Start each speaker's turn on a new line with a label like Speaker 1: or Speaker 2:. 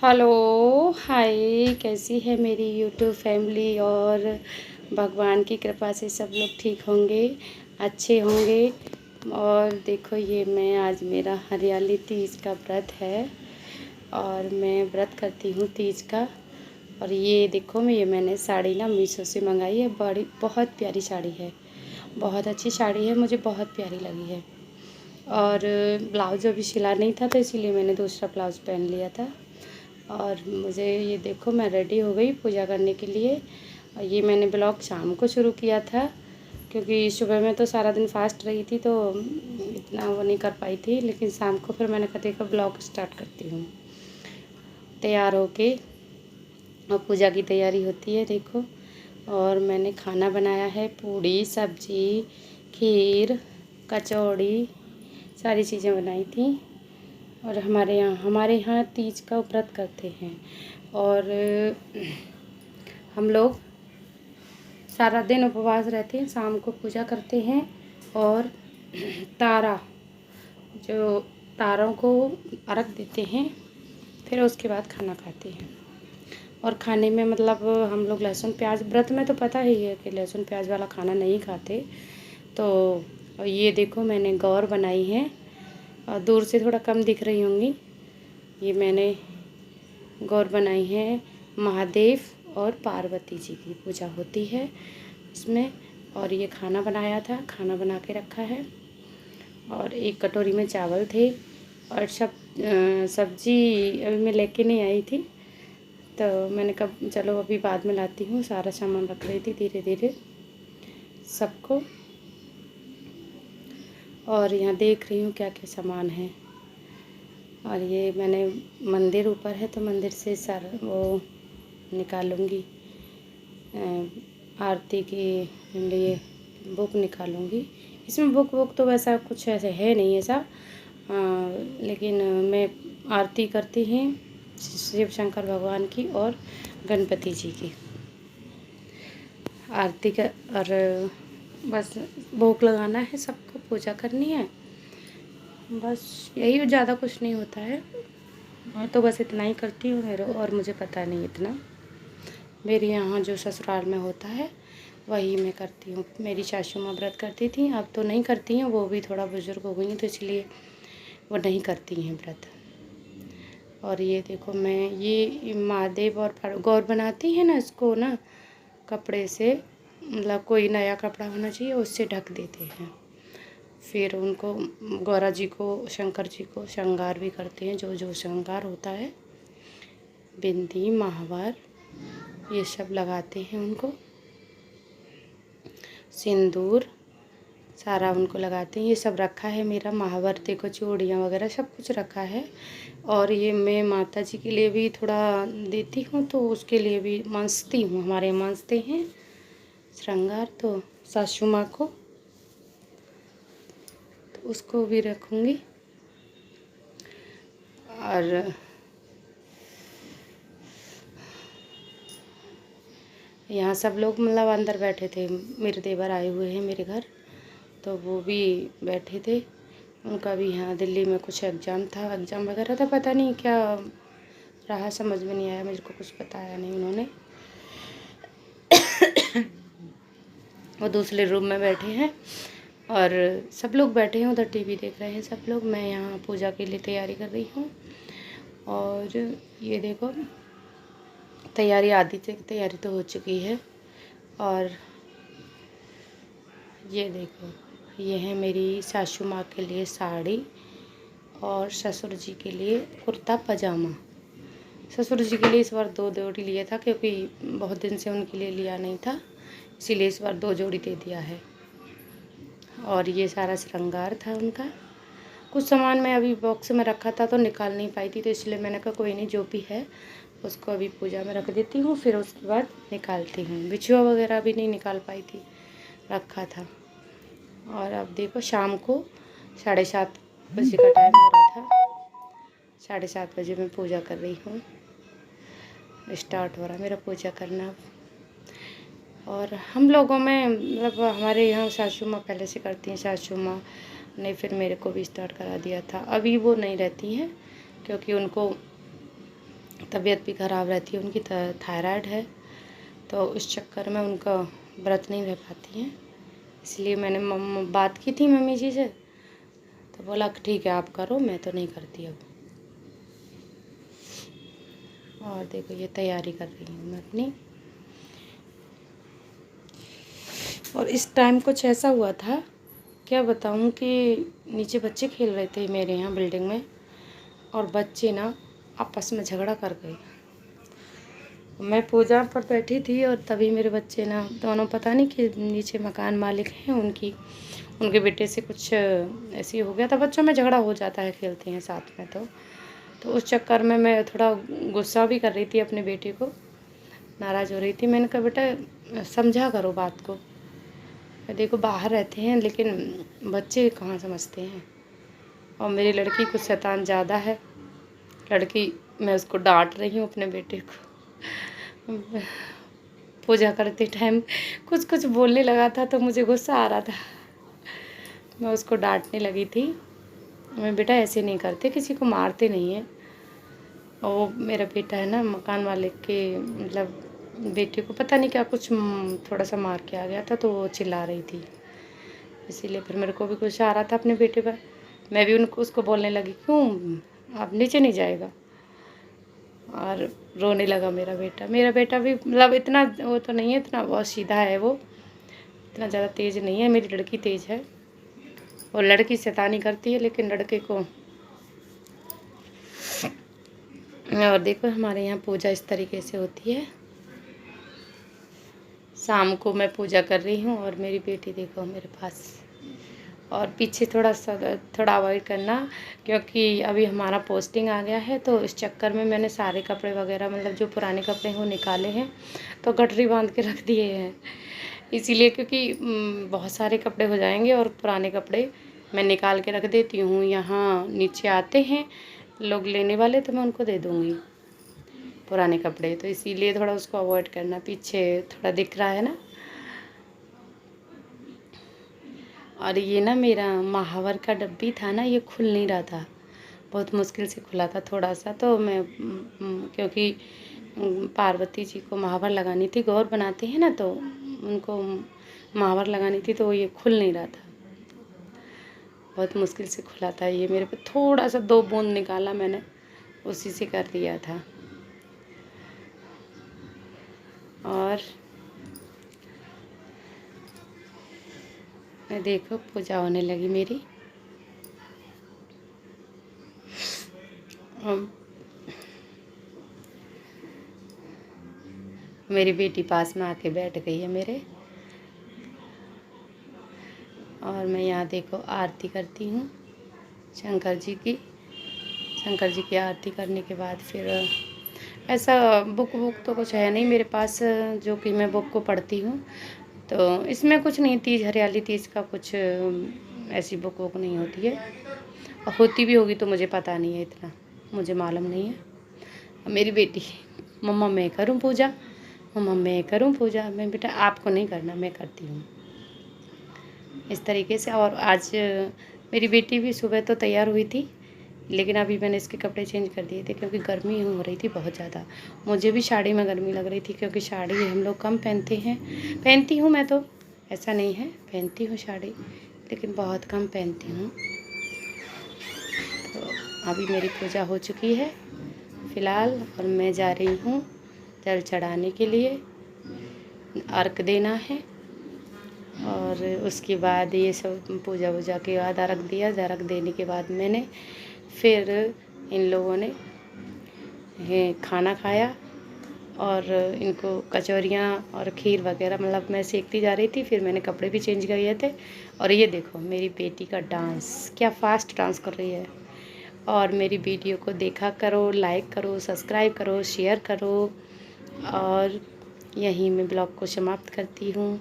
Speaker 1: Hello, हाय। कैसी है मेरी यूट्यूब फैमिली? और भगवान की कृपा से सब लोग ठीक होंगे, अच्छे होंगे। और देखो, ये मैं आज मेरा हरियाली तीज का व्रत है और मैं व्रत करती हूँ तीज का। और ये देखो, मैंने साड़ी ना मीशो से मंगाई है। बड़ी बहुत प्यारी साड़ी है, बहुत अच्छी साड़ी है, मुझे बहुत प्यारी लगी है। और ब्लाउज अभी सिला नहीं था तो इसीलिए मैंने दूसरा ब्लाउज़ पहन लिया था। और मुझे ये देखो, मैं रेडी हो गई पूजा करने के लिए। और ये मैंने ब्लॉग शाम को शुरू किया था क्योंकि सुबह में तो सारा दिन फास्ट रही थी तो इतना वो नहीं कर पाई थी, लेकिन शाम को फिर मैंने कहा देखो ब्लॉग स्टार्ट करती हूँ। तैयार होके और पूजा की तैयारी होती है देखो। और मैंने खाना बनाया है, पूड़ी सब्जी खीर कचौड़ी सारी चीज़ें बनाई थी। और हमारे यहाँ तीज का व्रत करते हैं। और हम लोग सारा दिन उपवास रहते हैं, शाम को पूजा करते हैं और तारा जो तारों को अर्घ देते हैं, फिर उसके बाद खाना खाते हैं। और खाने में मतलब हम लोग लहसुन प्याज, व्रत में तो पता ही है कि लहसुन प्याज वाला खाना नहीं खाते। तो ये देखो, मैंने गौर बनाई है और दूर से थोड़ा कम दिख रही होंगी। ये मैंने गौर बनाई है, महादेव और पार्वती जी की पूजा होती है इसमें। और ये खाना बनाया था, खाना बना के रखा है। और एक कटोरी में चावल थे और सब्जी अभी मैं लेके नहीं आई थी तो मैंने कहा चलो अभी बाद में लाती हूँ। सारा सामान रख रही थी धीरे धीरे सबको। और यहाँ देख रही हूँ क्या क्या सामान है। और ये मैंने मंदिर ऊपर है तो मंदिर से वो निकालूंगी, आरती के लिए बुक निकालूंगी। इसमें बुक तो वैसा कुछ ऐसे है नहीं ऐसा, लेकिन मैं आरती करती हैं शिव शंकर भगवान की और गणपति जी की आरती का। और बस भोग लगाना है, सबको पूजा करनी है, बस यही। ज़्यादा कुछ नहीं होता है। मैं तो बस इतना ही करती हूँ मेरे, और मुझे पता नहीं इतना। मेरे यहाँ जो ससुराल में होता है वही मैं करती हूँ। मेरी सासू माँ व्रत करती थी, अब तो नहीं करती हैं, वो भी थोड़ा बुजुर्ग हो गई हैं तो इसलिए वो नहीं करती हैं व्रत। और ये देखो, मैं ये महादेव और गौर बनाती है ना, इसको ना कपड़े से, मतलब कोई नया कपड़ा होना चाहिए, उससे ढक देते हैं। फिर उनको गौरा जी को शंकर जी को श्रृंगार भी करते हैं, जो जो श्रृंगार होता है, बिंदी महावर ये सब लगाते हैं उनको, सिंदूर सारा उनको लगाते हैं। ये सब रखा है मेरा महावर, देखो चूड़ियाँ वगैरह सब कुछ रखा है। और ये मैं माता जी के लिए भी थोड़ा देती हूँ तो उसके लिए भी मांजती हूँ, हमारे मांजते हैं श्रृंगार तो सासू माँ को, तो उसको भी रखूँगी। और यहाँ सब लोग मतलब अंदर बैठे थे, मेरे देवर आए हुए हैं मेरे घर तो वो भी बैठे थे। उनका भी यहाँ दिल्ली में कुछ एग्ज़ाम वगैरह था, पता नहीं क्या रहा, समझ में नहीं आया, मुझे को कुछ बताया नहीं उन्होंने। वो दूसरे रूम में बैठे हैं और सब लोग बैठे हैं उधर, टीवी देख रहे हैं सब लोग। मैं यहाँ पूजा के लिए तैयारी कर रही हूँ। और ये देखो, तैयारी आधी तैयारी तो हो चुकी है। और ये देखो, ये है मेरी सासू माँ के लिए साड़ी और ससुर जी के लिए कुर्ता पजामा। ससुर जी के लिए इस बार 2 जोड़ी लिया था क्योंकि बहुत दिन से उनके लिए लिया नहीं था, इसीलिए इस बार 2 जोड़ी दे दिया है। और ये सारा श्रृंगार था उनका। कुछ सामान मैं अभी बॉक्स में रखा था तो निकाल नहीं पाई थी, तो इसलिए मैंने कहा कोई नहीं, जो भी है उसको अभी पूजा में रख देती हूँ, फिर उसके बाद निकालती हूँ। बिछुआ वगैरह भी नहीं निकाल पाई थी, रखा था। और अब देखो, शाम को 7:30 बजे का टाइम हो रहा था, 7:30 बजे मैं पूजा कर रही हूँ, स्टार्ट हो रहा मेरा पूजा करना। और हम लोगों में मतलब हमारे यहाँ सासू माँ पहले से करती हैं, सासू माँ ने फिर मेरे को भी स्टार्ट करा दिया था। अभी वो नहीं रहती हैं क्योंकि उनको तबीयत भी ख़राब रहती है, उनकी थायराइड है, तो उस चक्कर में उनका व्रत नहीं रह पाती हैं। इसलिए मैंने बात की थी मम्मी जी से, तो बोला कि ठीक है आप करो, मैं तो नहीं करती अब। और देखो ये तैयारी कर रही हूँ मैं अपनी। और इस टाइम कुछ ऐसा हुआ था, क्या बताऊँ, कि नीचे बच्चे खेल रहे थे मेरे यहाँ बिल्डिंग में, और बच्चे ना आपस में झगड़ा कर गए। मैं पूजा पर बैठी थी और तभी मेरे बच्चे ना दोनों, पता नहीं कि नीचे मकान मालिक हैं उनके बेटे से कुछ ऐसे हो गया था। बच्चों में झगड़ा हो जाता है, खेलते हैं साथ में, तो उस चक्कर में मैं थोड़ा गुस्सा भी कर रही थी, अपने बेटे को नाराज़ हो रही थी। मैंने कहा बेटा समझा करो बात को, देखो बाहर रहते हैं लेकिन बच्चे कहाँ समझते हैं। और मेरी लड़की कुछ शैतान ज़्यादा है, लड़की, मैं उसको डांट रही हूँ अपने बेटे को। पूजा करते टाइम कुछ बोलने लगा था तो मुझे गुस्सा आ रहा था, मैं उसको डांटने लगी थी। मैं बेटा ऐसे नहीं करते, किसी को मारते नहीं है। और मेरा बेटा है ना, मकान मालिक के मतलब बेटे को पता नहीं क्या कुछ थोड़ा सा मार के आ गया था, तो वो चिल्ला रही थी, इसीलिए फिर मेरे को भी गुस्सा आ रहा था अपने बेटे पर। मैं भी उसको बोलने लगी, क्यों आप नीचे नहीं जाएगा, और रोने लगा मेरा बेटा भी मतलब इतना वो तो नहीं है, इतना बहुत सीधा है वो, इतना ज़्यादा तेज़ नहीं है। मेरी लड़की तेज़ है, और लड़की शैतानी करती है लेकिन लड़के को। और देखो हमारे यहाँ पूजा इस तरीके से होती है। शाम को मैं पूजा कर रही हूँ और मेरी बेटी देखो मेरे पास। और पीछे थोड़ा अवॉइड करना, क्योंकि अभी हमारा पोस्टिंग आ गया है, तो इस चक्कर में मैंने सारे कपड़े वगैरह मतलब जो पुराने कपड़े हैं वो निकाले हैं, तो गठरी बांध के रख दिए हैं। इसीलिए क्योंकि बहुत सारे कपड़े हो जाएंगे, और पुराने कपड़े मैं निकाल के रख देती हूँ। यहाँ नीचे आते हैं लोग लेने वाले, तो मैं उनको दे दूँगी पुराने कपड़े, तो इसीलिए थोड़ा उसको अवॉइड करना। पीछे थोड़ा दिख रहा है ना। और ये ना मेरा महावर का डब्बी था ना, ये खुल नहीं रहा था, बहुत मुश्किल से खुला था थोड़ा सा। तो मैं क्योंकि पार्वती जी को महावर लगानी थी, गौर बनाते हैं ना, तो उनको महावर लगानी थी, तो ये खुल नहीं रहा था, बहुत मुश्किल से खुला था। ये मेरे पे थोड़ा सा 2 बूंद निकाला मैंने, उसी से कर दिया था। और मैं देखो पूजा होने लगी मेरी। मेरी बेटी पास में आके बैठ गई है मेरे, और मैं यहाँ देखो आरती करती हूँ शंकर जी की आरती करने के बाद फिर ऐसा बुक तो कुछ है नहीं मेरे पास जो कि मैं बुक को पढ़ती हूँ, तो इसमें कुछ नहीं, तीज हरियाली तीज का कुछ ऐसी बुक नहीं होती है, और होती भी होगी तो मुझे पता नहीं है, इतना मुझे मालूम नहीं है। मेरी बेटी, मम्मा मैं करूँ पूजा, मम्मा मैं करूँ पूजा। मैं बेटा आपको नहीं करना, मैं करती हूँ, इस तरीके से। और आज मेरी बेटी भी सुबह तो तैयार हुई थी, लेकिन अभी मैंने इसके कपड़े चेंज कर दिए थे क्योंकि गर्मी हो रही थी बहुत ज़्यादा। मुझे भी साड़ी में गर्मी लग रही थी, क्योंकि साड़ी हम लोग कम पहनते हैं। पहनती हूँ मैं, तो ऐसा नहीं है, पहनती हूँ साड़ी, लेकिन बहुत कम पहनती हूँ। तो अभी मेरी पूजा हो चुकी है फ़िलहाल, और मैं जा रही हूँ जल चढ़ाने के लिए, अर्घ देना है। और उसके बाद ये सब पूजा वूजा के बाद अर्घ दिया, अर्घ देने के बाद मैंने फिर इन लोगों ने खाना खाया, और इनको कचौरियाँ और खीर वगैरह मतलब मैं सेकती जा रही थी। फिर मैंने कपड़े भी चेंज किए थे, और ये देखो मेरी बेटी का डांस, क्या फास्ट डांस कर रही है। और मेरी वीडियो को देखा करो, लाइक करो, सब्सक्राइब करो, शेयर करो, और यहीं मैं ब्लॉग को समाप्त करती हूँ।